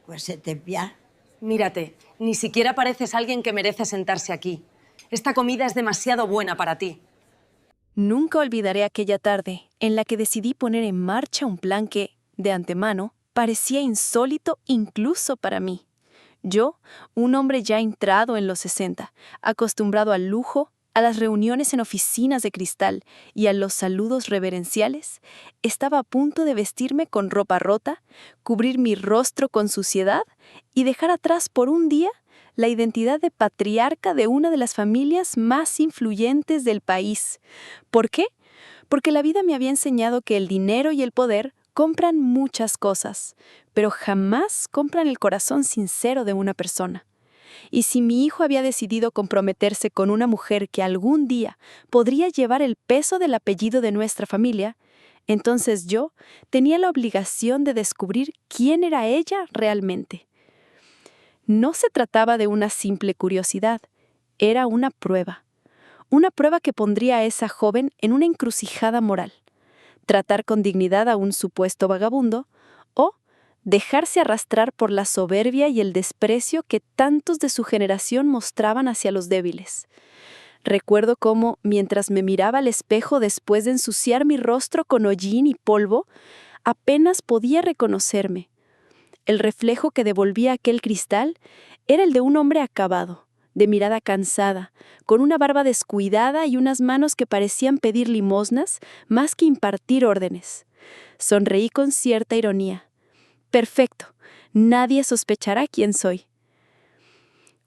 Pues c'était bien. Mírate, ni siquiera pareces alguien que merece sentarse aquí. Esta comida es demasiado buena para ti. Nunca olvidaré aquella tarde en la que decidí poner en marcha un plan que, de antemano, parecía insólito incluso para mí. Yo, un hombre ya entrado en los 60, acostumbrado al lujo, a las reuniones en oficinas de cristal y a los saludos reverenciales, estaba a punto de vestirme con ropa rota, cubrir mi rostro con suciedad y dejar atrás por un día la identidad de patriarca de una de las familias más influyentes del país. ¿Por qué? Porque la vida me había enseñado que el dinero y el poder compran muchas cosas, pero jamás compran el corazón sincero de una persona. Y si mi hijo había decidido comprometerse con una mujer que algún día podría llevar el peso del apellido de nuestra familia, entonces yo tenía la obligación de descubrir quién era ella realmente. No se trataba de una simple curiosidad, era una prueba que pondría a esa joven en una encrucijada moral: tratar con dignidad a un supuesto vagabundo o dejarse arrastrar por la soberbia y el desprecio que tantos de su generación mostraban hacia los débiles. Recuerdo cómo, mientras me miraba al espejo después de ensuciar mi rostro con hollín y polvo, apenas podía reconocerme. El reflejo que devolvía aquel cristal era el de un hombre acabado, de mirada cansada, con una barba descuidada y unas manos que parecían pedir limosnas más que impartir órdenes. Sonreí con cierta ironía. Perfecto, nadie sospechará quién soy.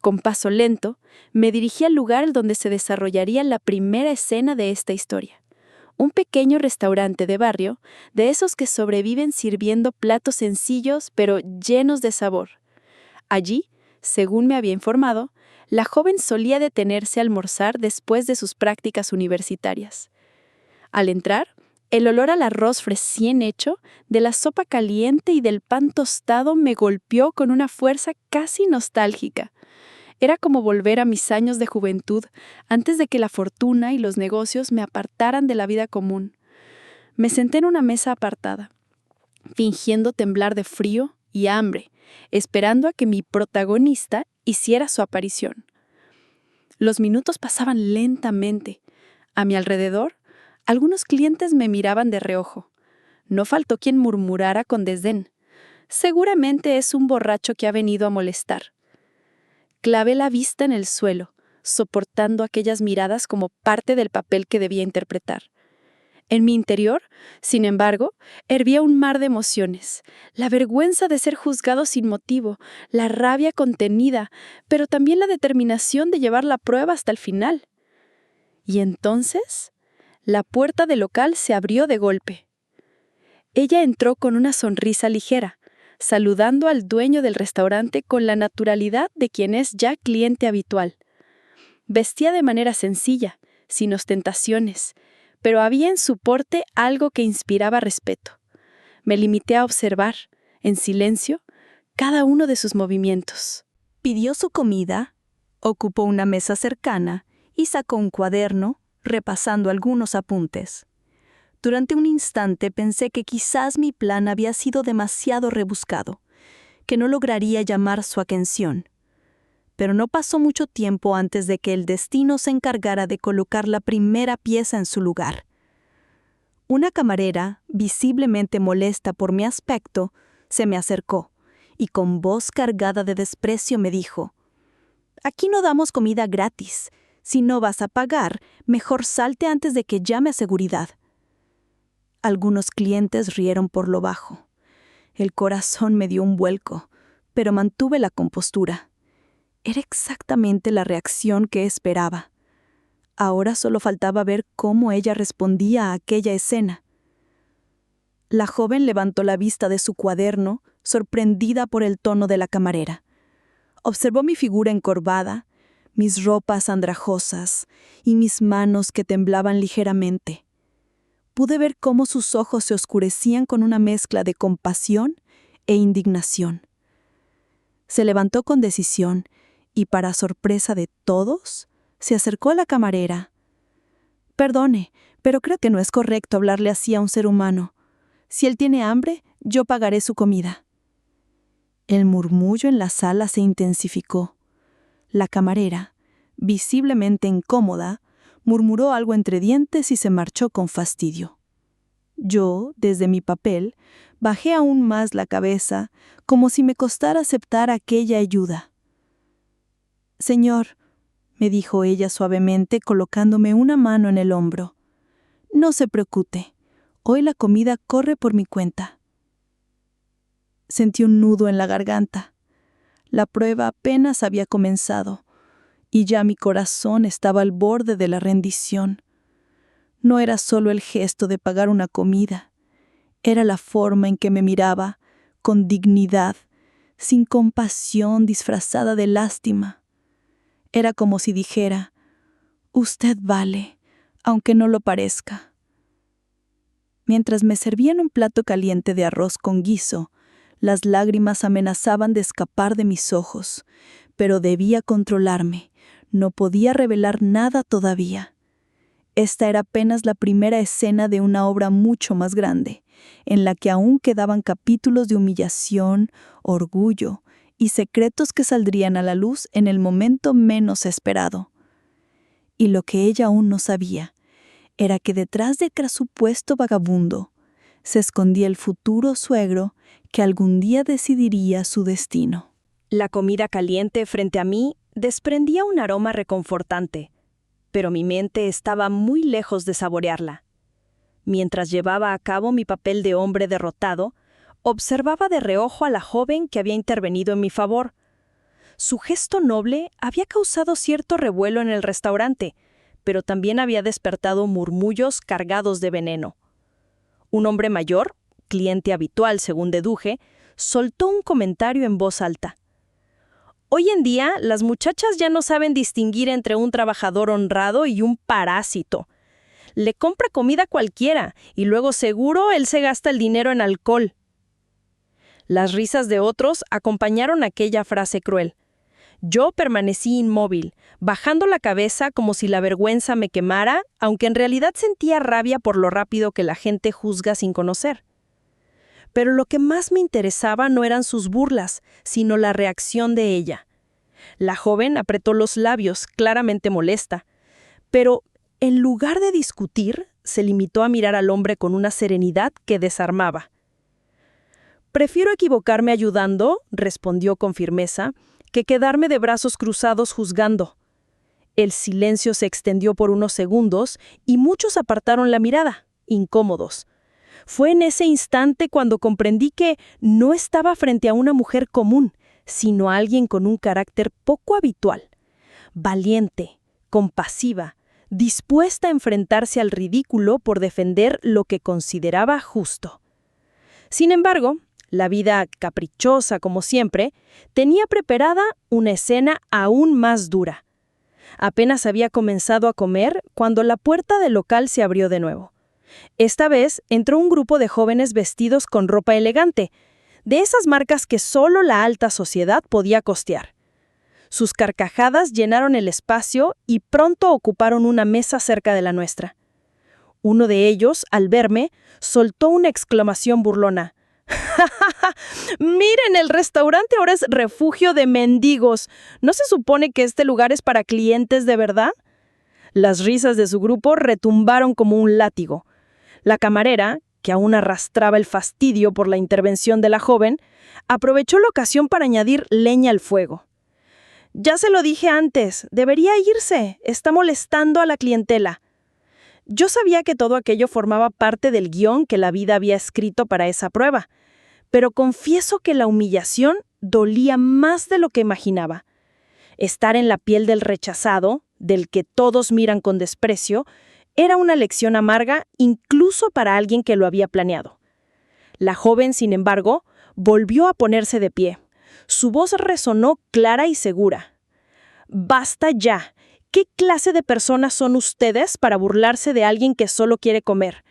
Con paso lento, me dirigí al lugar donde se desarrollaría la primera escena de esta historia. Un pequeño restaurante de barrio, de esos que sobreviven sirviendo platos sencillos pero llenos de sabor. Allí, según me había informado, la joven solía detenerse a almorzar después de sus prácticas universitarias. Al entrar, el olor al arroz recién hecho, de la sopa caliente y del pan tostado me golpeó con una fuerza casi nostálgica. Era como volver a mis años de juventud, antes de que la fortuna y los negocios me apartaran de la vida común. Me senté en una mesa apartada, fingiendo temblar de frío y hambre, esperando a que mi protagonista hiciera su aparición. Los minutos pasaban lentamente. A mi alrededor, algunos clientes me miraban de reojo. No faltó quien murmurara con desdén: seguramente es un borracho que ha venido a molestar. Clavé la vista en el suelo, soportando aquellas miradas como parte del papel que debía interpretar. En mi interior, sin embargo, hervía un mar de emociones: la vergüenza de ser juzgado sin motivo, la rabia contenida, pero también la determinación de llevar la prueba hasta el final. Y entonces, la puerta del local se abrió de golpe. Ella entró con una sonrisa ligera, saludando al dueño del restaurante con la naturalidad de quien es ya cliente habitual. Vestía de manera sencilla, sin ostentaciones, pero había en su porte algo que inspiraba respeto. Me limité a observar, en silencio, cada uno de sus movimientos. Pidió su comida, ocupó una mesa cercana y sacó un cuaderno, repasando algunos apuntes. Durante un instante pensé que quizás mi plan había sido demasiado rebuscado, que no lograría llamar su atención. Pero no pasó mucho tiempo antes de que el destino se encargara de colocar la primera pieza en su lugar. Una camarera, visiblemente molesta por mi aspecto, se me acercó y con voz cargada de desprecio me dijo: «Aquí no damos comida gratis. Si no vas a pagar, mejor salte antes de que llame a seguridad». Algunos clientes rieron por lo bajo. El corazón me dio un vuelco, pero mantuve la compostura. Era exactamente la reacción que esperaba. Ahora solo faltaba ver cómo ella respondía a aquella escena. La joven levantó la vista de su cuaderno, sorprendida por el tono de la camarera. Observó mi figura encorvada, mis ropas andrajosas y mis manos que temblaban ligeramente. Pude ver cómo sus ojos se oscurecían con una mezcla de compasión e indignación. Se levantó con decisión y, para sorpresa de todos, se acercó a la camarera. «Perdone, pero creo que no es correcto hablarle así a un ser humano. Si él tiene hambre, yo pagaré su comida». El murmullo en la sala se intensificó. La camarera, visiblemente incómoda, murmuró algo entre dientes y se marchó con fastidio. Yo, desde mi papel, bajé aún más la cabeza, como si me costara aceptar aquella ayuda. «Señor», me dijo ella suavemente, colocándome una mano en el hombro. «No se preocupe, hoy la comida corre por mi cuenta». Sentí un nudo en la garganta. La prueba apenas había comenzado, y ya mi corazón estaba al borde de la rendición. No era solo el gesto de pagar una comida, era la forma en que me miraba, con dignidad, sin compasión disfrazada de lástima. Era como si dijera: «Usted vale, aunque no lo parezca». Mientras me servían un plato caliente de arroz con guiso, las lágrimas amenazaban de escapar de mis ojos, pero debía controlarme, no podía revelar nada todavía. Esta era apenas la primera escena de una obra mucho más grande, en la que aún quedaban capítulos de humillación, orgullo y secretos que saldrían a la luz en el momento menos esperado. Y lo que ella aún no sabía era que detrás de aquel supuesto vagabundo se escondía el futuro suegro que algún día decidiría su destino. La comida caliente frente a mí desprendía un aroma reconfortante, pero mi mente estaba muy lejos de saborearla. Mientras llevaba a cabo mi papel de hombre derrotado, observaba de reojo a la joven que había intervenido en mi favor. Su gesto noble había causado cierto revuelo en el restaurante, pero también había despertado murmullos cargados de veneno. Un hombre mayor, cliente habitual según deduje, soltó un comentario en voz alta. «Hoy en día, las muchachas ya no saben distinguir entre un trabajador honrado y un parásito. Le compra comida a cualquiera y luego seguro él se gasta el dinero en alcohol». Las risas de otros acompañaron aquella frase cruel. Yo permanecí inmóvil, bajando la cabeza como si la vergüenza me quemara, aunque en realidad sentía rabia por lo rápido que la gente juzga sin conocer. Pero lo que más me interesaba no eran sus burlas, sino la reacción de ella. La joven apretó los labios, claramente molesta, pero en lugar de discutir, se limitó a mirar al hombre con una serenidad que desarmaba. «Prefiero equivocarme ayudando», respondió con firmeza, «que quedarme de brazos cruzados juzgando». El silencio se extendió por unos segundos y muchos apartaron la mirada, incómodos. Fue en ese instante cuando comprendí que no estaba frente a una mujer común, sino a alguien con un carácter poco habitual. Valiente, compasiva, dispuesta a enfrentarse al ridículo por defender lo que consideraba justo. Sin embargo, la vida, caprichosa como siempre, tenía preparada una escena aún más dura. Apenas había comenzado a comer cuando la puerta del local se abrió de nuevo. Esta vez entró un grupo de jóvenes vestidos con ropa elegante, de esas marcas que solo la alta sociedad podía costear. Sus carcajadas llenaron el espacio y pronto ocuparon una mesa cerca de la nuestra. Uno de ellos, al verme, soltó una exclamación burlona. ¡Ja, ja, ja! ¡Miren, el restaurante ahora es refugio de mendigos! ¿No se supone que este lugar es para clientes de verdad? Las risas de su grupo retumbaron como un látigo. La camarera, que aún arrastraba el fastidio por la intervención de la joven, aprovechó la ocasión para añadir leña al fuego. «Ya se lo dije antes, debería irse, está molestando a la clientela». Yo sabía que todo aquello formaba parte del guión que la vida había escrito para esa prueba, pero confieso que la humillación dolía más de lo que imaginaba. Estar en la piel del rechazado, del que todos miran con desprecio, era una lección amarga incluso para alguien que lo había planeado. La joven, sin embargo, volvió a ponerse de pie. Su voz resonó clara y segura. «Basta ya. ¿Qué clase de personas son ustedes para burlarse de alguien que solo quiere comer?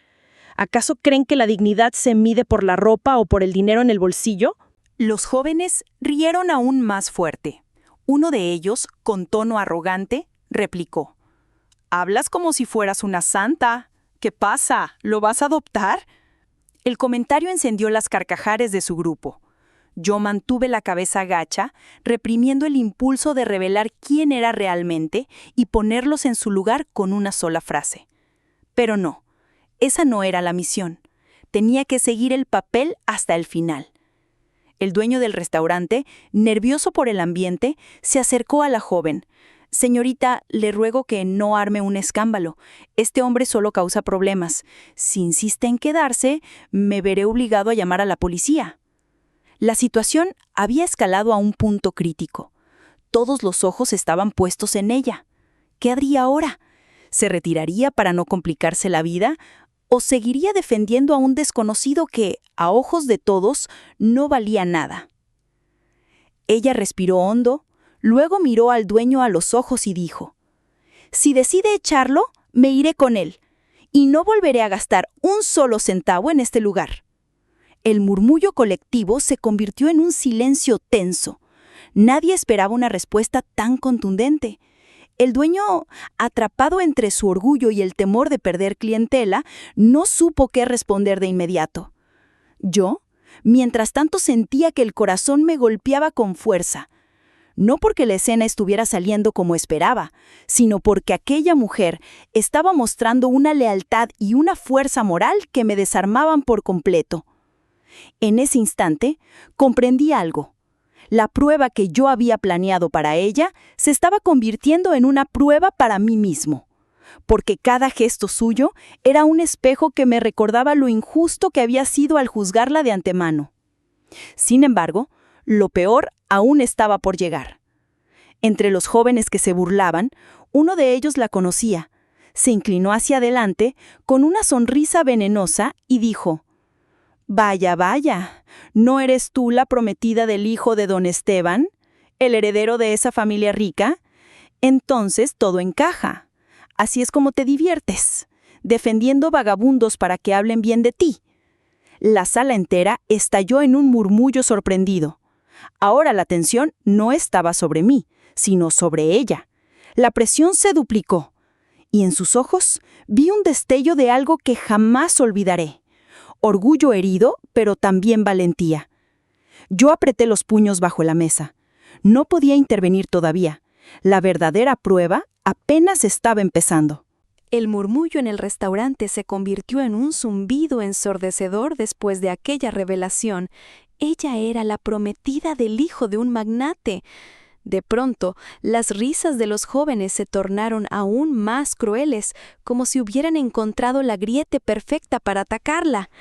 ¿Acaso creen que la dignidad se mide por la ropa o por el dinero en el bolsillo?» Los jóvenes rieron aún más fuerte. Uno de ellos, con tono arrogante, replicó. «Hablas como si fueras una santa. ¿Qué pasa? ¿Lo vas a adoptar?» El comentario encendió las carcajadas de su grupo. Yo mantuve la cabeza gacha, reprimiendo el impulso de revelar quién era realmente y ponerlos en su lugar con una sola frase. Pero no, esa no era la misión. Tenía que seguir el papel hasta el final. El dueño del restaurante, nervioso por el ambiente, se acercó a la joven. «Señorita, le ruego que no arme un escándalo. Este hombre solo causa problemas. Si insiste en quedarse, me veré obligado a llamar a la policía». La situación había escalado a un punto crítico. Todos los ojos estaban puestos en ella. ¿Qué haría ahora? ¿Se retiraría para no complicarse la vida? ¿O seguiría defendiendo a un desconocido que, a ojos de todos, no valía nada? Ella respiró hondo, luego miró al dueño a los ojos y dijo: «Si decide echarlo, me iré con él, y no volveré a gastar un solo centavo en este lugar». El murmullo colectivo se convirtió en un silencio tenso. Nadie esperaba una respuesta tan contundente. El dueño, atrapado entre su orgullo y el temor de perder clientela, no supo qué responder de inmediato. Yo, mientras tanto, sentía que el corazón me golpeaba con fuerza. No porque la escena estuviera saliendo como esperaba, sino porque aquella mujer estaba mostrando una lealtad y una fuerza moral que me desarmaban por completo. En ese instante, comprendí algo. La prueba que yo había planeado para ella se estaba convirtiendo en una prueba para mí mismo, porque cada gesto suyo era un espejo que me recordaba lo injusto que había sido al juzgarla de antemano. Sin embargo, lo peor aún estaba por llegar. Entre los jóvenes que se burlaban, uno de ellos la conocía. Se inclinó hacia adelante con una sonrisa venenosa y dijo: «Vaya, vaya, ¿no eres tú la prometida del hijo de don Esteban, el heredero de esa familia rica? Entonces todo encaja. Así es como te diviertes, defendiendo vagabundos para que hablen bien de ti». La sala entera estalló en un murmullo sorprendido. Ahora la atención no estaba sobre mí, sino sobre ella. La presión se duplicó, y en sus ojos vi un destello de algo que jamás olvidaré. Orgullo herido, pero también valentía. Yo apreté los puños bajo la mesa. No podía intervenir todavía. La verdadera prueba apenas estaba empezando. El murmullo en el restaurante se convirtió en un zumbido ensordecedor después de aquella revelación. Ella era la prometida del hijo de un magnate. De pronto, las risas de los jóvenes se tornaron aún más crueles, como si hubieran encontrado la grieta perfecta para atacarla.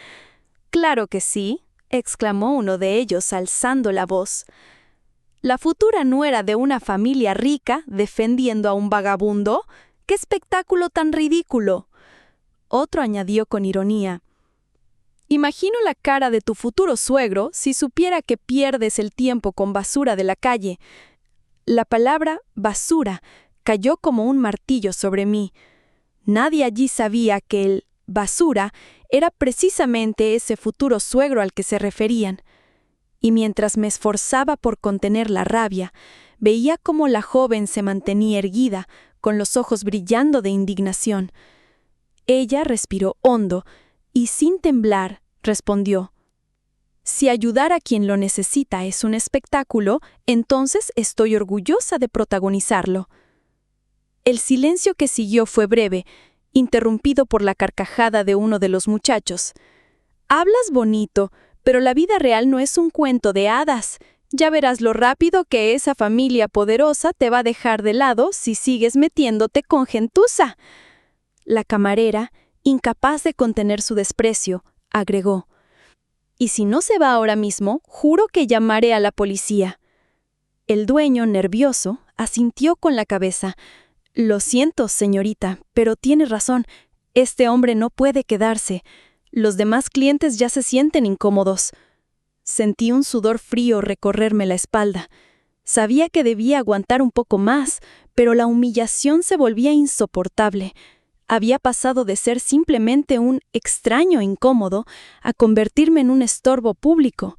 «Claro que sí», exclamó uno de ellos alzando la voz. «La futura nuera de una familia rica defendiendo a un vagabundo. ¡Qué espectáculo tan ridículo!». Otro añadió con ironía: «Imagino la cara de tu futuro suegro si supiera que pierdes el tiempo con basura de la calle». La palabra basura cayó como un martillo sobre mí. Nadie allí sabía que el basura era precisamente ese futuro suegro al que se referían. Y mientras me esforzaba por contener la rabia, veía cómo la joven se mantenía erguida, con los ojos brillando de indignación. Ella respiró hondo y, sin temblar, respondió: «Si ayudar a quien lo necesita es un espectáculo, entonces estoy orgullosa de protagonizarlo». El silencio que siguió fue breve, interrumpido por la carcajada de uno de los muchachos. «Hablas bonito, pero la vida real no es un cuento de hadas. Ya verás lo rápido que esa familia poderosa te va a dejar de lado si sigues metiéndote con gentuza». La camarera, incapaz de contener su desprecio, agregó: «Y si no se va ahora mismo, juro que llamaré a la policía». El dueño, nervioso, asintió con la cabeza. «Lo siento, señorita, pero tiene razón. Este hombre no puede quedarse. Los demás clientes ya se sienten incómodos». Sentí un sudor frío recorrerme la espalda. Sabía que debía aguantar un poco más, pero la humillación se volvía insoportable. Había pasado de ser simplemente un extraño incómodo a convertirme en un estorbo público,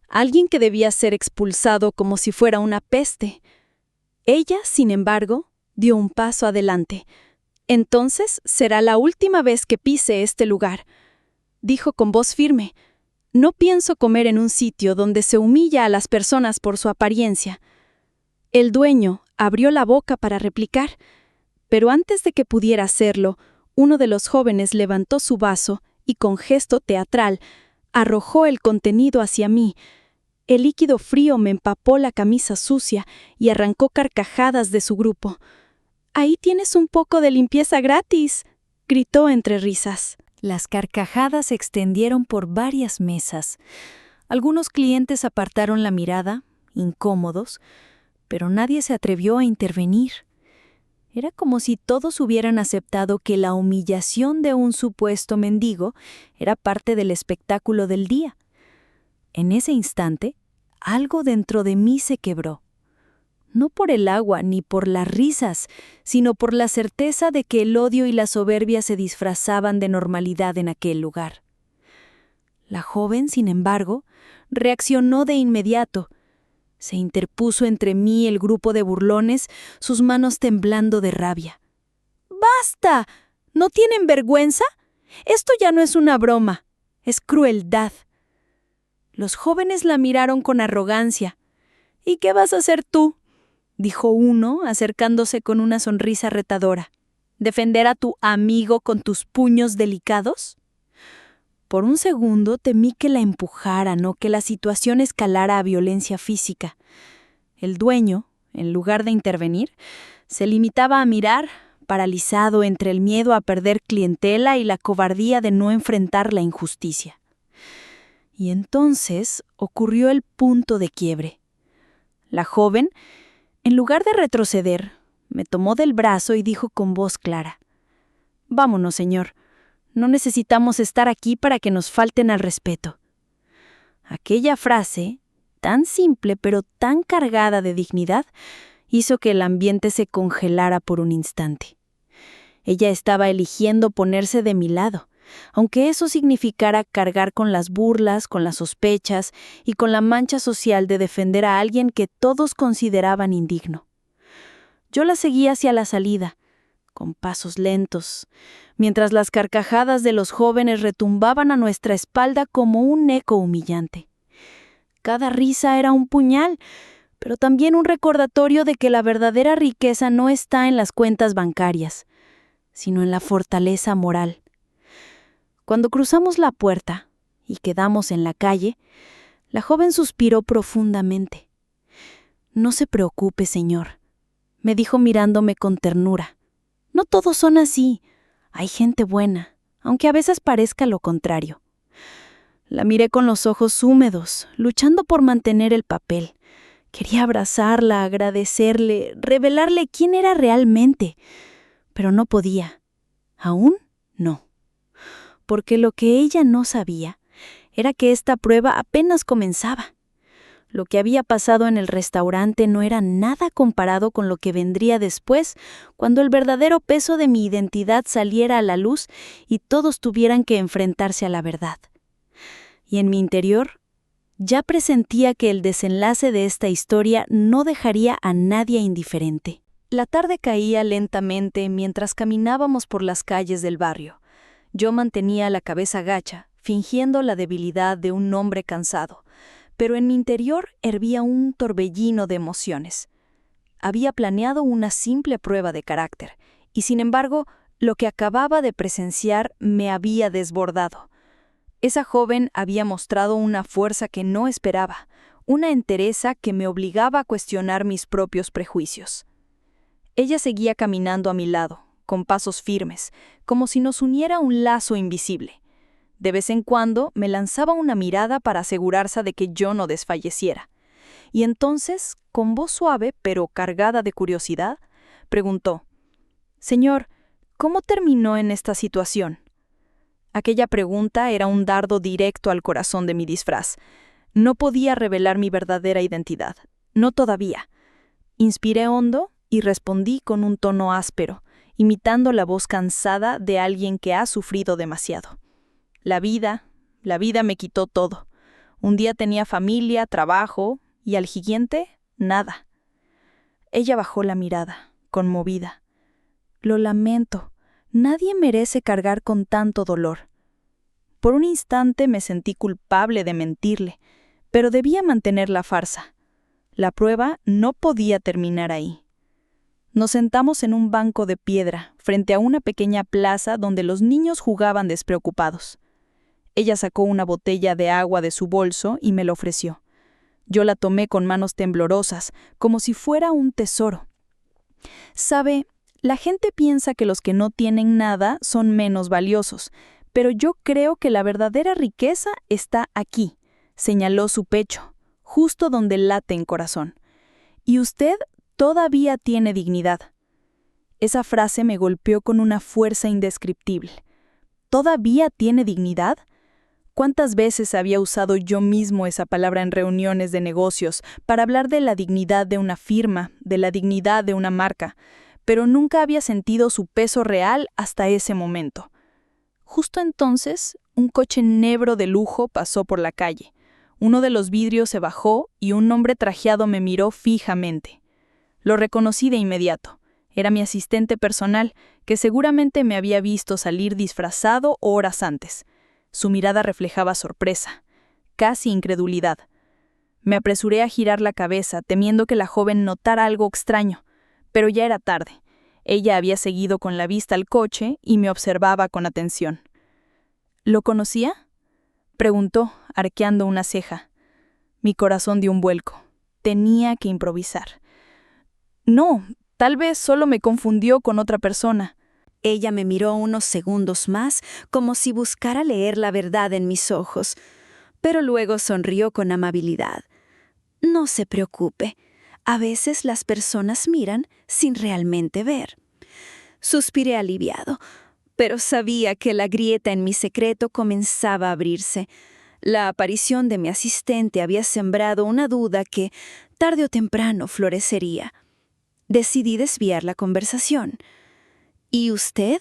alguien que debía ser expulsado como si fuera una peste. Ella, sin embargo, dio un paso adelante. «Entonces será la última vez que pise este lugar», dijo con voz firme. No pienso comer en un sitio donde se humilla a las personas por su apariencia. El dueño abrió la boca para replicar, pero antes de que pudiera hacerlo, uno de los jóvenes levantó su vaso y con gesto teatral arrojó el contenido hacia mí. El líquido frío me empapó la camisa sucia y arrancó carcajadas de su grupo. «Ahí tienes un poco de limpieza gratis», gritó entre risas. Las carcajadas se extendieron por varias mesas. Algunos clientes apartaron la mirada, incómodos, pero nadie se atrevió a intervenir. Era como si todos hubieran aceptado que la humillación de un supuesto mendigo era parte del espectáculo del día. En ese instante, algo dentro de mí se quebró. No por el agua ni por las risas, sino por la certeza de que el odio y la soberbia se disfrazaban de normalidad en aquel lugar. La joven, sin embargo, reaccionó de inmediato. Se interpuso entre mí y el grupo de burlones, sus manos temblando de rabia. «¡Basta! ¿No tienen vergüenza? Esto ya no es una broma, es crueldad». Los jóvenes la miraron con arrogancia. «¿Y qué vas a hacer tú?», dijo uno, acercándose con una sonrisa retadora. «¿Defender a tu amigo con tus puños delicados?». Por un segundo temí que la empujaran o que la situación escalara a violencia física. El dueño, en lugar de intervenir, se limitaba a mirar, paralizado entre el miedo a perder clientela y la cobardía de no enfrentar la injusticia. Y entonces ocurrió el punto de quiebre. La joven, en lugar de retroceder, me tomó del brazo y dijo con voz clara: «Vámonos, señor. No necesitamos estar aquí para que nos falten al respeto». Aquella frase, tan simple pero tan cargada de dignidad, hizo que el ambiente se congelara por un instante. Ella estaba eligiendo ponerse de mi lado, aunque eso significara cargar con las burlas, con las sospechas y con la mancha social de defender a alguien que todos consideraban indigno. Yo la seguí hacia la salida, con pasos lentos, mientras las carcajadas de los jóvenes retumbaban a nuestra espalda como un eco humillante. Cada risa era un puñal, pero también un recordatorio de que la verdadera riqueza no está en las cuentas bancarias, sino en la fortaleza moral. Cuando cruzamos la puerta y quedamos en la calle, la joven suspiró profundamente. «No se preocupe, señor», me dijo mirándome con ternura. «No todos son así. Hay gente buena, aunque a veces parezca lo contrario». La miré con los ojos húmedos, luchando por mantener el papel. Quería abrazarla, agradecerle, revelarle quién era realmente, pero no podía. Aún no. Porque lo que ella no sabía era que esta prueba apenas comenzaba. Lo que había pasado en el restaurante no era nada comparado con lo que vendría después, cuando el verdadero peso de mi identidad saliera a la luz y todos tuvieran que enfrentarse a la verdad. Y en mi interior, ya presentía que el desenlace de esta historia no dejaría a nadie indiferente. La tarde caía lentamente mientras caminábamos por las calles del barrio. Yo mantenía la cabeza gacha, fingiendo la debilidad de un hombre cansado, pero en mi interior hervía un torbellino de emociones. Había planeado una simple prueba de carácter, y sin embargo, lo que acababa de presenciar me había desbordado. Esa joven había mostrado una fuerza que no esperaba, una entereza que me obligaba a cuestionar mis propios prejuicios. Ella seguía caminando a mi lado, con pasos firmes, como si nos uniera un lazo invisible. De vez en cuando me lanzaba una mirada para asegurarse de que yo no desfalleciera. Y entonces, con voz suave pero cargada de curiosidad, preguntó: «Señor, ¿cómo terminó en esta situación?». Aquella pregunta era un dardo directo al corazón de mi disfraz. No podía revelar mi verdadera identidad. No todavía. Inspiré hondo y respondí con un tono áspero, imitando la voz cansada de alguien que ha sufrido demasiado. La vida me quitó todo. Un día tenía familia, trabajo, y al siguiente, nada. Ella bajó la mirada, conmovida. «Lo lamento. Nadie merece cargar con tanto dolor». Por un instante me sentí culpable de mentirle, pero debía mantener la farsa. La prueba no podía terminar ahí. Nos sentamos en un banco de piedra, frente a una pequeña plaza donde los niños jugaban despreocupados. Ella sacó una botella de agua de su bolso y me la ofreció. Yo la tomé con manos temblorosas, como si fuera un tesoro. Sabe, la gente piensa que los que no tienen nada son menos valiosos, pero yo creo que la verdadera riqueza está aquí, señaló su pecho, justo donde late en corazón. Y usted todavía tiene dignidad. Esa frase me golpeó con una fuerza indescriptible. ¿Todavía tiene dignidad? ¿Cuántas veces había usado yo mismo esa palabra en reuniones de negocios para hablar de la dignidad de una firma, de la dignidad de una marca? Pero nunca había sentido su peso real hasta ese momento. Justo entonces, un coche negro de lujo pasó por la calle. Uno de los vidrios se bajó y un hombre trajeado me miró fijamente. Lo reconocí de inmediato. Era mi asistente personal, que seguramente me había visto salir disfrazado horas antes. Su mirada reflejaba sorpresa, casi incredulidad. Me apresuré a girar la cabeza, temiendo que la joven notara algo extraño, pero ya era tarde. Ella había seguido con la vista al coche y me observaba con atención. ¿Lo conocía?, preguntó, arqueando una ceja. Mi corazón dio un vuelco. Tenía que improvisar. No, tal vez solo me confundió con otra persona. Ella me miró unos segundos más, como si buscara leer la verdad en mis ojos, pero luego sonrió con amabilidad. No se preocupe, a veces las personas miran sin realmente ver. Suspiré aliviado, pero sabía que la grieta en mi secreto comenzaba a abrirse. La aparición de mi asistente había sembrado una duda que, tarde o temprano, florecería. Decidí desviar la conversación. ¿Y usted?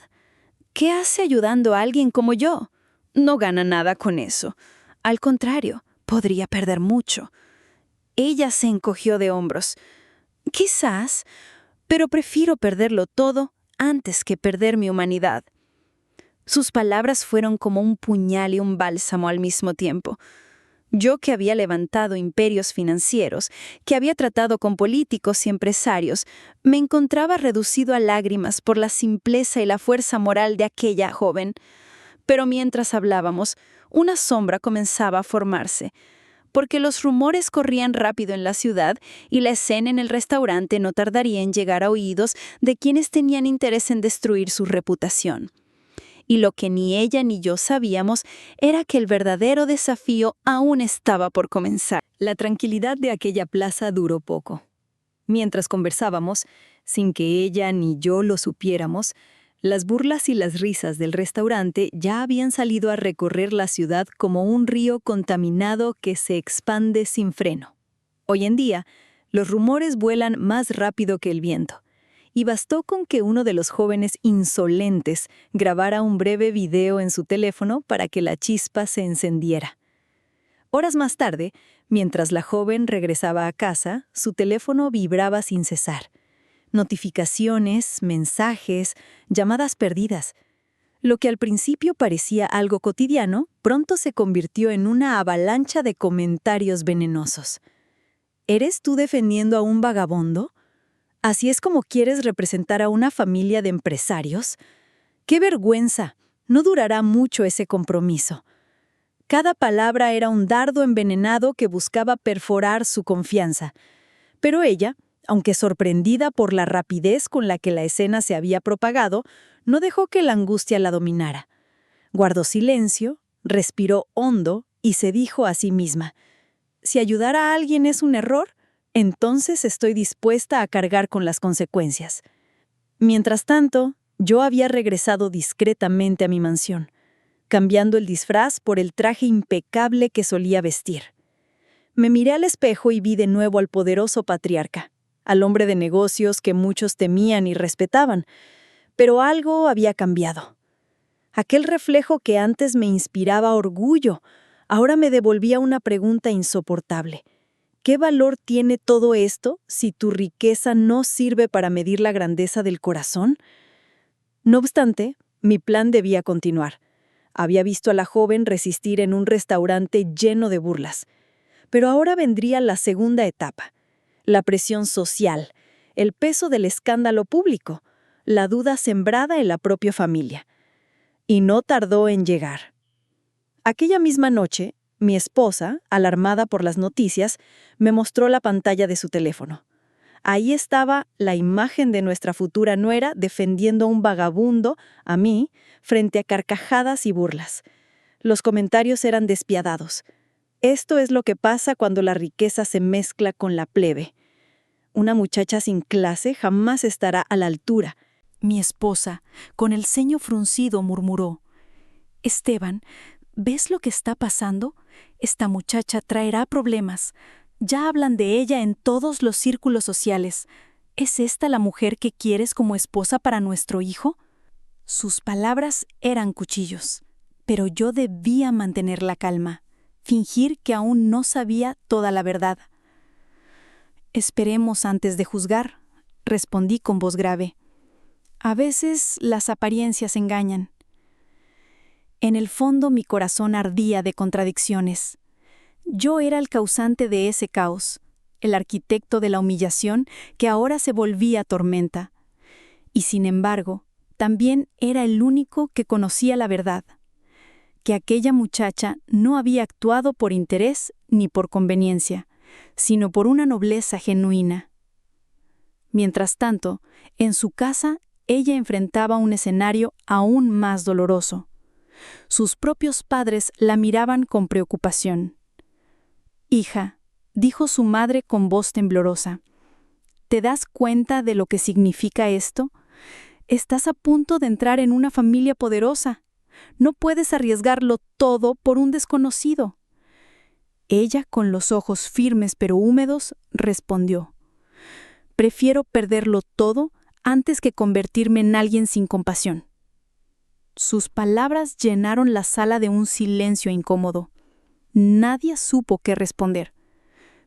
¿Qué hace ayudando a alguien como yo? No gana nada con eso. Al contrario, podría perder mucho. Ella se encogió de hombros. Quizás, pero prefiero perderlo todo antes que perder mi humanidad. Sus palabras fueron como un puñal y un bálsamo al mismo tiempo. Yo, que había levantado imperios financieros, que había tratado con políticos y empresarios, me encontraba reducido a lágrimas por la simpleza y la fuerza moral de aquella joven. Pero mientras hablábamos, una sombra comenzaba a formarse, porque los rumores corrían rápido en la ciudad y la escena en el restaurante no tardaría en llegar a oídos de quienes tenían interés en destruir su reputación. Y lo que ni ella ni yo sabíamos era que el verdadero desafío aún estaba por comenzar. La tranquilidad de aquella plaza duró poco. Mientras conversábamos, sin que ella ni yo lo supiéramos, las burlas y las risas del restaurante ya habían salido a recorrer la ciudad como un río contaminado que se expande sin freno. Hoy en día, los rumores vuelan más rápido que el viento. Y bastó con que uno de los jóvenes insolentes grabara un breve video en su teléfono para que la chispa se encendiera. Horas más tarde, mientras la joven regresaba a casa, su teléfono vibraba sin cesar. Notificaciones, mensajes, llamadas perdidas. Lo que al principio parecía algo cotidiano, pronto se convirtió en una avalancha de comentarios venenosos. ¿Eres tú defendiendo a un vagabundo? ¿Así es como quieres representar a una familia de empresarios? ¡Qué vergüenza! No durará mucho ese compromiso. Cada palabra era un dardo envenenado que buscaba perforar su confianza. Pero ella, aunque sorprendida por la rapidez con la que la escena se había propagado, no dejó que la angustia la dominara. Guardó silencio, respiró hondo y se dijo a sí misma: si ayudar a alguien es un error, entonces estoy dispuesta a cargar con las consecuencias. Mientras tanto, yo había regresado discretamente a mi mansión, cambiando el disfraz por el traje impecable que solía vestir. Me miré al espejo y vi de nuevo al poderoso patriarca, al hombre de negocios que muchos temían y respetaban, pero algo había cambiado. Aquel reflejo que antes me inspiraba orgullo, ahora me devolvía una pregunta insoportable. ¿Qué valor tiene todo esto si tu riqueza no sirve para medir la grandeza del corazón? No obstante, mi plan debía continuar. Había visto a la joven resistir en un restaurante lleno de burlas. Pero ahora vendría la segunda etapa: la presión social, el peso del escándalo público, la duda sembrada en la propia familia. Y no tardó en llegar. Aquella misma noche, mi esposa, alarmada por las noticias, me mostró la pantalla de su teléfono. Ahí estaba la imagen de nuestra futura nuera defendiendo a un vagabundo, a mí, frente a carcajadas y burlas. Los comentarios eran despiadados. Esto es lo que pasa cuando la riqueza se mezcla con la plebe. Una muchacha sin clase jamás estará a la altura. Mi esposa, con el ceño fruncido, murmuró: «Esteban, ¿ves lo que está pasando? Esta muchacha traerá problemas. Ya hablan de ella en todos los círculos sociales. ¿Es esta la mujer que quieres como esposa para nuestro hijo?». Sus palabras eran cuchillos, pero yo debía mantener la calma, fingir que aún no sabía toda la verdad. «Esperemos antes de juzgar», respondí con voz grave. «A veces las apariencias engañan». En el fondo mi corazón ardía de contradicciones. Yo era el causante de ese caos, el arquitecto de la humillación que ahora se volvía tormenta. Y sin embargo, también era el único que conocía la verdad, que aquella muchacha no había actuado por interés ni por conveniencia, sino por una nobleza genuina. Mientras tanto, en su casa, ella enfrentaba un escenario aún más doloroso. Sus propios padres la miraban con preocupación. «Hija», dijo su madre con voz temblorosa, «¿te das cuenta de lo que significa esto? Estás a punto de entrar en una familia poderosa. No puedes arriesgarlo todo por un desconocido». Ella, con los ojos firmes pero húmedos, respondió: «Prefiero perderlo todo antes que convertirme en alguien sin compasión». Sus palabras llenaron la sala de un silencio incómodo. Nadie supo qué responder.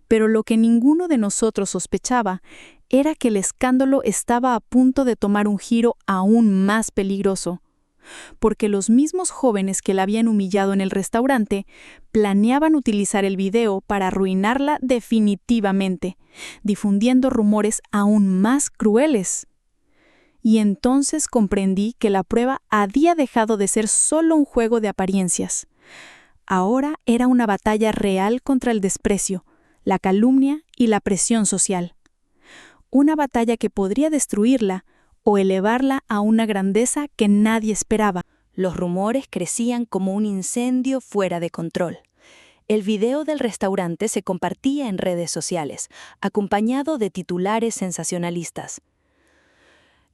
Pero lo que ninguno de nosotros sospechaba era que el escándalo estaba a punto de tomar un giro aún más peligroso, porque los mismos jóvenes que la habían humillado en el restaurante planeaban utilizar el video para arruinarla definitivamente, difundiendo rumores aún más crueles. Y entonces comprendí que la prueba había dejado de ser solo un juego de apariencias. Ahora era una batalla real contra el desprecio, la calumnia y la presión social. Una batalla que podría destruirla o elevarla a una grandeza que nadie esperaba. Los rumores crecían como un incendio fuera de control. El video del restaurante se compartía en redes sociales, acompañado de titulares sensacionalistas.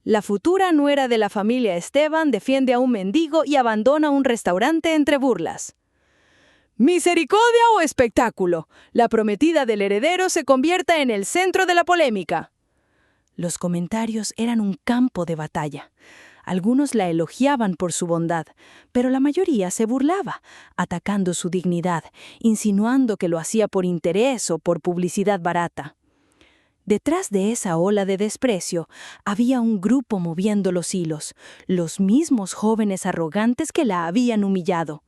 «La futura nuera de la familia Esteban defiende a un mendigo y abandona un restaurante entre burlas». «Misericordia o espectáculo. La prometida del heredero se convierta en el centro de la polémica». Los comentarios eran un campo de batalla. Algunos la elogiaban por su bondad, pero la mayoría se burlaba, atacando su dignidad, insinuando que lo hacía por interés o por publicidad barata. Detrás de esa ola de desprecio había un grupo moviendo los hilos, los mismos jóvenes arrogantes que la habían humillado.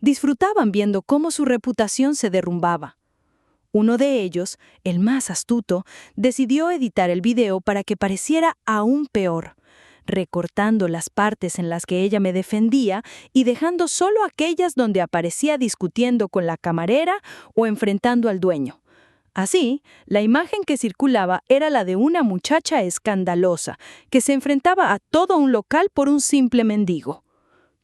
Disfrutaban viendo cómo su reputación se derrumbaba. Uno de ellos, el más astuto, decidió editar el video para que pareciera aún peor, recortando las partes en las que ella me defendía y dejando solo aquellas donde aparecía discutiendo con la camarera o enfrentando al dueño. Así, la imagen que circulaba era la de una muchacha escandalosa que se enfrentaba a todo un local por un simple mendigo.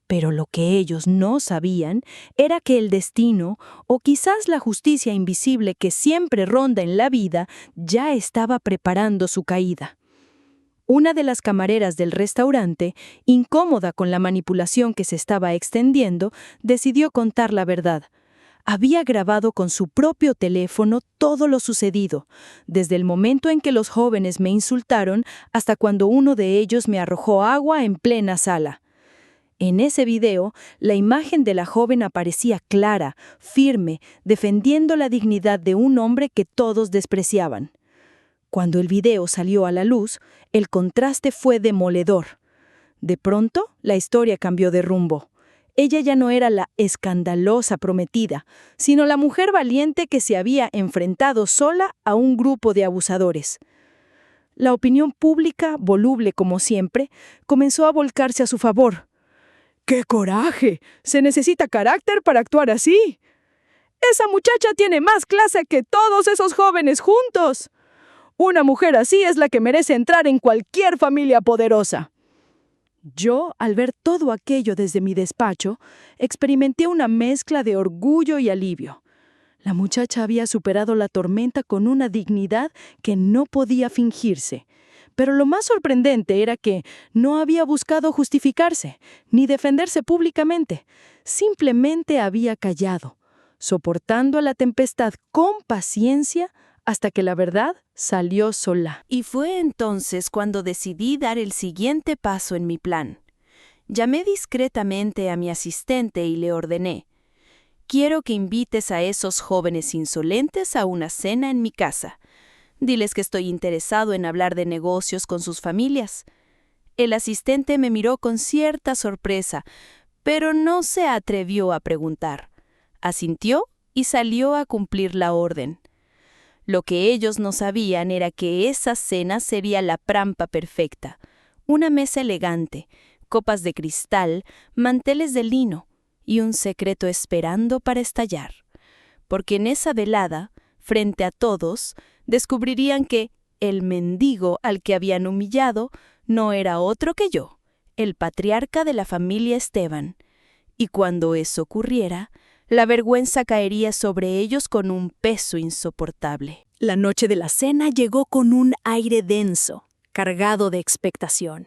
Pero lo que ellos no sabían era que el destino, o quizás la justicia invisible que siempre ronda en la vida, ya estaba preparando su caída. Una de las camareras del restaurante, incómoda con la manipulación que se estaba extendiendo, decidió contar la verdad. Había grabado con su propio teléfono todo lo sucedido, desde el momento en que los jóvenes me insultaron hasta cuando uno de ellos me arrojó agua en plena sala. En ese video, la imagen de la joven aparecía clara, firme, defendiendo la dignidad de un hombre que todos despreciaban. Cuando el video salió a la luz, el contraste fue demoledor. De pronto, la historia cambió de rumbo. Ella ya no era la escandalosa prometida, sino la mujer valiente que se había enfrentado sola a un grupo de abusadores. La opinión pública, voluble como siempre, comenzó a volcarse a su favor. ¡Qué coraje! Se necesita carácter para actuar así. Esa muchacha tiene más clase que todos esos jóvenes juntos. Una mujer así es la que merece entrar en cualquier familia poderosa. Yo, al ver todo aquello desde mi despacho, experimenté una mezcla de orgullo y alivio. La muchacha había superado la tormenta con una dignidad que no podía fingirse. Pero lo más sorprendente era que no había buscado justificarse, ni defenderse públicamente. Simplemente había callado, soportando la tempestad con paciencia hasta que la verdad salió sola. Y fue entonces cuando decidí dar el siguiente paso en mi plan. Llamé discretamente a mi asistente y le ordené: quiero que invites a esos jóvenes insolentes a una cena en mi casa. Diles que estoy interesado en hablar de negocios con sus familias. El asistente me miró con cierta sorpresa, pero no se atrevió a preguntar. Asintió y salió a cumplir la orden. Lo que ellos no sabían era que esa cena sería la trampa perfecta. Una mesa elegante, copas de cristal, manteles de lino y un secreto esperando para estallar. Porque en esa velada, frente a todos, descubrirían que el mendigo al que habían humillado no era otro que yo, el patriarca de la familia Esteban. Y cuando eso ocurriera, la vergüenza caería sobre ellos con un peso insoportable. La noche de la cena llegó con un aire denso, cargado de expectación.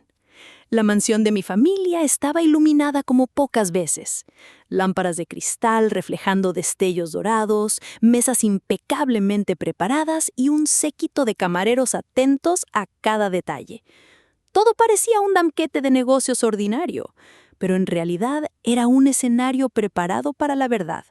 La mansión de mi familia estaba iluminada como pocas veces. Lámparas de cristal reflejando destellos dorados, mesas impecablemente preparadas y un séquito de camareros atentos a cada detalle. Todo parecía un banquete de negocios ordinario, pero en realidad era un escenario preparado para la verdad.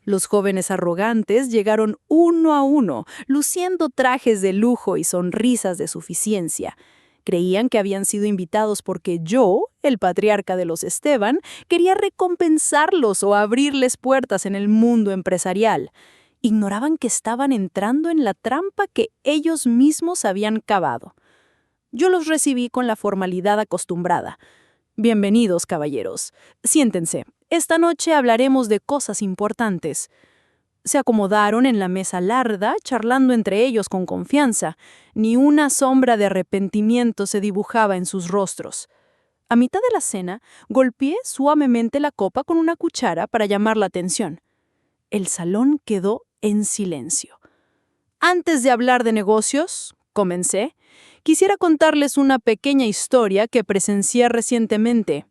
Los jóvenes arrogantes llegaron uno a uno, luciendo trajes de lujo y sonrisas de suficiencia. Creían que habían sido invitados porque yo, el patriarca de los Esteban, quería recompensarlos o abrirles puertas en el mundo empresarial. Ignoraban que estaban entrando en la trampa que ellos mismos habían cavado. Yo los recibí con la formalidad acostumbrada. Bienvenidos, caballeros. Siéntense. Esta noche hablaremos de cosas importantes. Se acomodaron en la mesa larga, charlando entre ellos con confianza. Ni una sombra de arrepentimiento se dibujaba en sus rostros. A mitad de la cena, golpeé suavemente la copa con una cuchara para llamar la atención. El salón quedó en silencio. Antes de hablar de negocios, comencé, quisiera contarles una pequeña historia que presencié recientemente.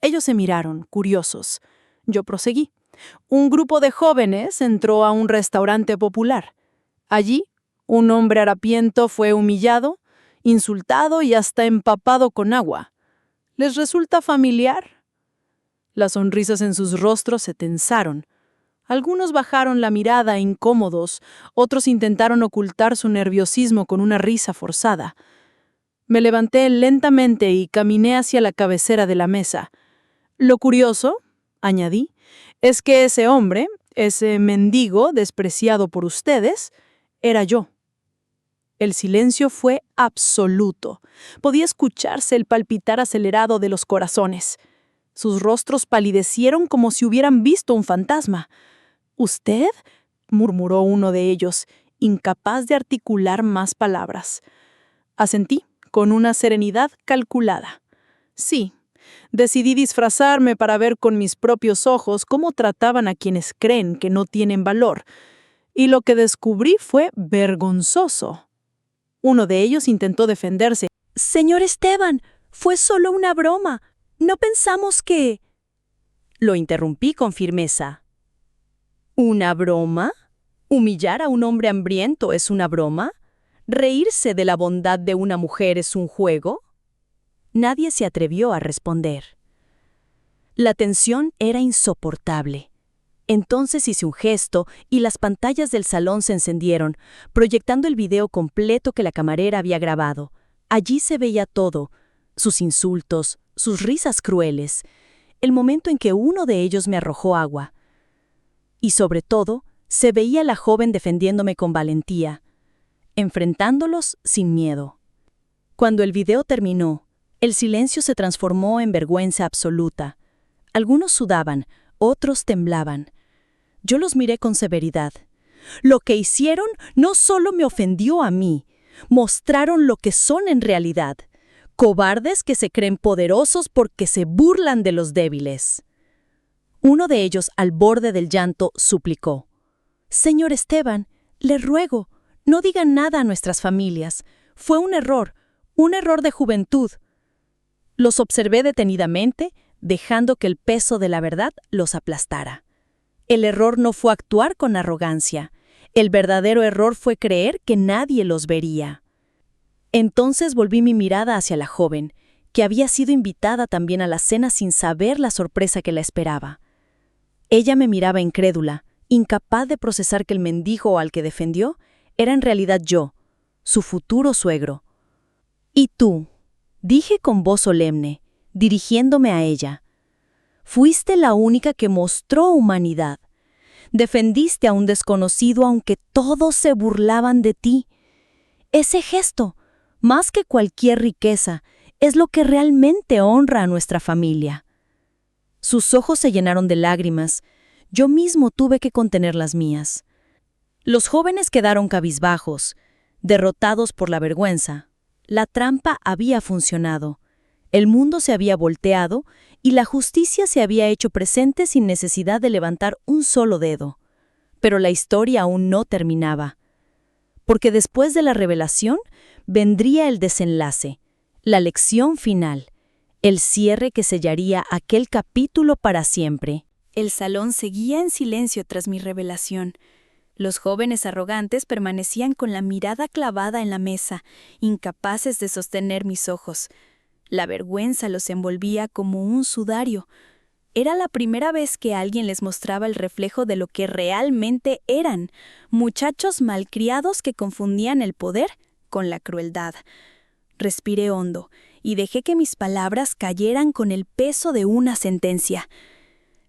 Ellos se miraron, curiosos. Yo proseguí. Un grupo de jóvenes entró a un restaurante popular. Allí, un hombre harapiento fue humillado, insultado y hasta empapado con agua. ¿Les resulta familiar? Las sonrisas en sus rostros se tensaron. Algunos bajaron la mirada incómodos, otros intentaron ocultar su nerviosismo con una risa forzada. Me levanté lentamente y caminé hacia la cabecera de la mesa. Lo curioso, añadí, es que ese hombre, ese mendigo despreciado por ustedes, era yo. El silencio fue absoluto. Podía escucharse el palpitar acelerado de los corazones. Sus rostros palidecieron como si hubieran visto un fantasma. ¿Usted?, murmuró uno de ellos, incapaz de articular más palabras. Asentí, con una serenidad calculada. Sí. Decidí disfrazarme para ver con mis propios ojos cómo trataban a quienes creen que no tienen valor. Y lo que descubrí fue vergonzoso. Uno de ellos intentó defenderse. Señor Esteban, fue solo una broma. No pensamos que... Lo interrumpí con firmeza. ¿Una broma? ¿Humillar a un hombre hambriento es una broma? ¿Reírse de la bondad de una mujer es un juego? Nadie se atrevió a responder. La tensión era insoportable. Entonces hice un gesto y las pantallas del salón se encendieron, proyectando el video completo que la camarera había grabado. Allí se veía todo, sus insultos, sus risas crueles. el momento en que uno de ellos me arrojó agua. Y sobre todo, se veía a la joven defendiéndome con valentía, enfrentándolos sin miedo. Cuando el video terminó, el silencio se transformó en vergüenza absoluta. Algunos sudaban, otros temblaban. Yo los miré con severidad. Lo que hicieron no solo me ofendió a mí, mostraron lo que son en realidad. Cobardes que se creen poderosos porque se burlan de los débiles. Uno de ellos, al borde del llanto, suplicó: «Señor Esteban, le ruego, no diga nada a nuestras familias. Fue un error de juventud». Los observé detenidamente, dejando que el peso de la verdad los aplastara. El error no fue actuar con arrogancia. El verdadero error fue creer que nadie los vería. Entonces volví mi mirada hacia la joven, que había sido invitada también a la cena sin saber la sorpresa que la esperaba. Ella me miraba incrédula, incapaz de procesar que el mendigo al que defendió era en realidad yo, su futuro suegro. «¿Y tú?», dije con voz solemne, dirigiéndome a ella. «Fuiste la única que mostró humanidad. Defendiste a un desconocido aunque todos se burlaban de ti. Ese gesto, más que cualquier riqueza, es lo que realmente honra a nuestra familia». Sus ojos se llenaron de lágrimas. Yo mismo tuve que contener las mías. Los jóvenes quedaron cabizbajos, derrotados por la vergüenza. La trampa había funcionado. El mundo se había volteado y la justicia se había hecho presente sin necesidad de levantar un solo dedo. Pero la historia aún no terminaba. Porque después de la revelación vendría el desenlace, la lección final, el cierre que sellaría aquel capítulo para siempre. El salón seguía en silencio tras mi revelación. Los jóvenes arrogantes permanecían con la mirada clavada en la mesa, incapaces de sostener mis ojos. La vergüenza los envolvía como un sudario. Era la primera vez que alguien les mostraba el reflejo de lo que realmente eran, muchachos malcriados que confundían el poder con la crueldad. Respiré hondo y dejé que mis palabras cayeran con el peso de una sentencia.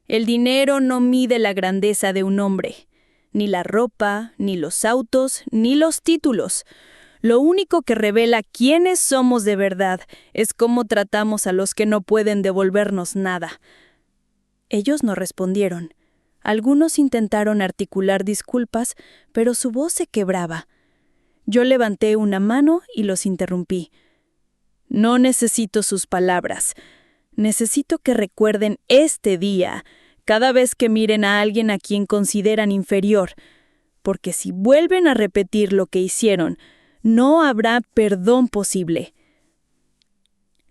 El dinero no mide la grandeza de un hombre, ni la ropa, ni los autos, ni los títulos. Lo único que revela quiénes somos de verdad es cómo tratamos a los que no pueden devolvernos nada. Ellos no respondieron. Algunos intentaron articular disculpas, pero su voz se quebraba. Yo levanté una mano y los interrumpí. No necesito sus palabras. Necesito que recuerden este día, cada vez que miren a alguien a quien consideran inferior, porque si vuelven a repetir lo que hicieron, no habrá perdón posible.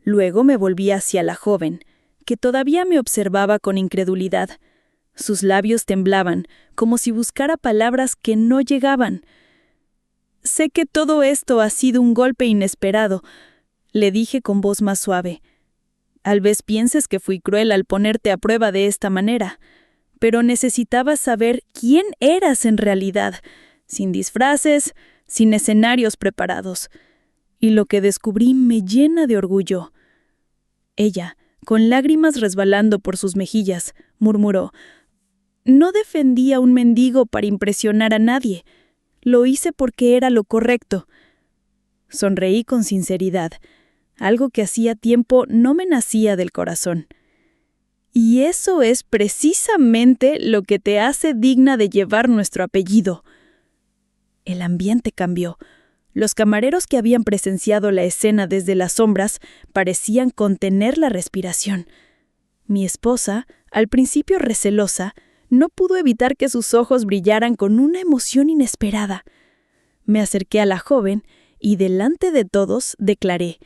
Luego me volví hacia la joven, que todavía me observaba con incredulidad. Sus labios temblaban, como si buscara palabras que no llegaban. «Sé que todo esto ha sido un golpe inesperado», le dije con voz más suave. «Tal vez pienses que fui cruel al ponerte a prueba de esta manera, pero necesitabas saber quién eras en realidad, sin disfraces, sin escenarios preparados. Y lo que descubrí me llena de orgullo». Ella, con lágrimas resbalando por sus mejillas, murmuró: «No defendí a un mendigo para impresionar a nadie. Lo hice porque era lo correcto». Sonreí con sinceridad. Algo que hacía tiempo no me nacía del corazón. «Y eso es precisamente lo que te hace digna de llevar nuestro apellido». El ambiente cambió. Los camareros que habían presenciado la escena desde las sombras parecían contener la respiración. Mi esposa, al principio recelosa, no pudo evitar que sus ojos brillaran con una emoción inesperada. Me acerqué a la joven y delante de todos declaré: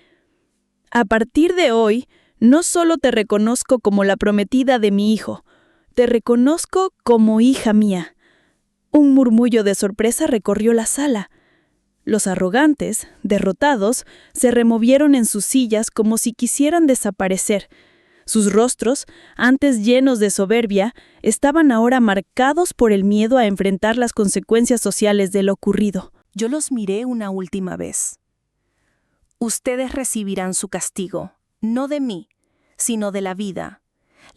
«A partir de hoy, no solo te reconozco como la prometida de mi hijo, te reconozco como hija mía». Un murmullo de sorpresa recorrió la sala. Los arrogantes, derrotados, se removieron en sus sillas como si quisieran desaparecer. Sus rostros, antes llenos de soberbia, estaban ahora marcados por el miedo a enfrentar las consecuencias sociales de lo ocurrido. Yo los miré una última vez. «Ustedes recibirán su castigo, no de mí, sino de la vida.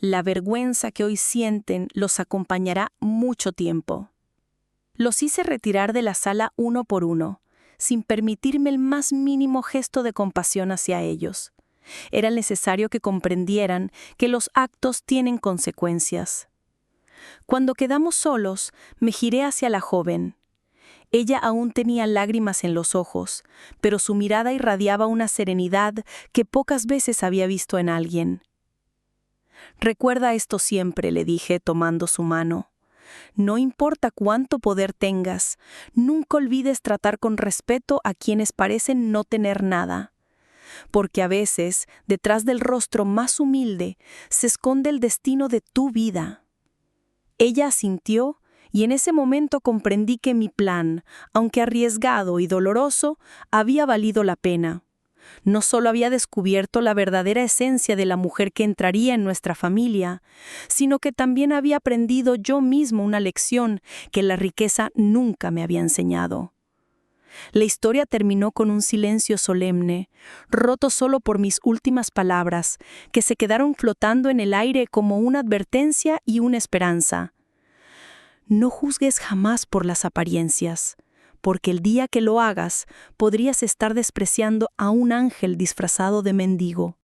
La vergüenza que hoy sienten los acompañará mucho tiempo. Los hice retirar de la sala uno por uno, sin permitirme el más mínimo gesto de compasión hacia ellos. Era necesario que comprendieran que los actos tienen consecuencias. Cuando quedamos solos, me giré hacia la joven. Ella aún tenía lágrimas en los ojos, pero su mirada irradiaba una serenidad que pocas veces había visto en alguien. «Recuerda esto siempre», le dije, tomando su mano. «No importa cuánto poder tengas, nunca olvides tratar con respeto a quienes parecen no tener nada. Porque a veces, detrás del rostro más humilde, se esconde el destino de tu vida». Ella asintió, y en ese momento comprendí que mi plan, aunque arriesgado y doloroso, había valido la pena. No solo había descubierto la verdadera esencia de la mujer que entraría en nuestra familia, sino que también había aprendido yo mismo una lección que la riqueza nunca me había enseñado. La historia terminó con un silencio solemne, roto solo por mis últimas palabras, que se quedaron flotando en el aire como una advertencia y una esperanza. No juzgues jamás por las apariencias, porque el día que lo hagas podrías estar despreciando a un ángel disfrazado de mendigo.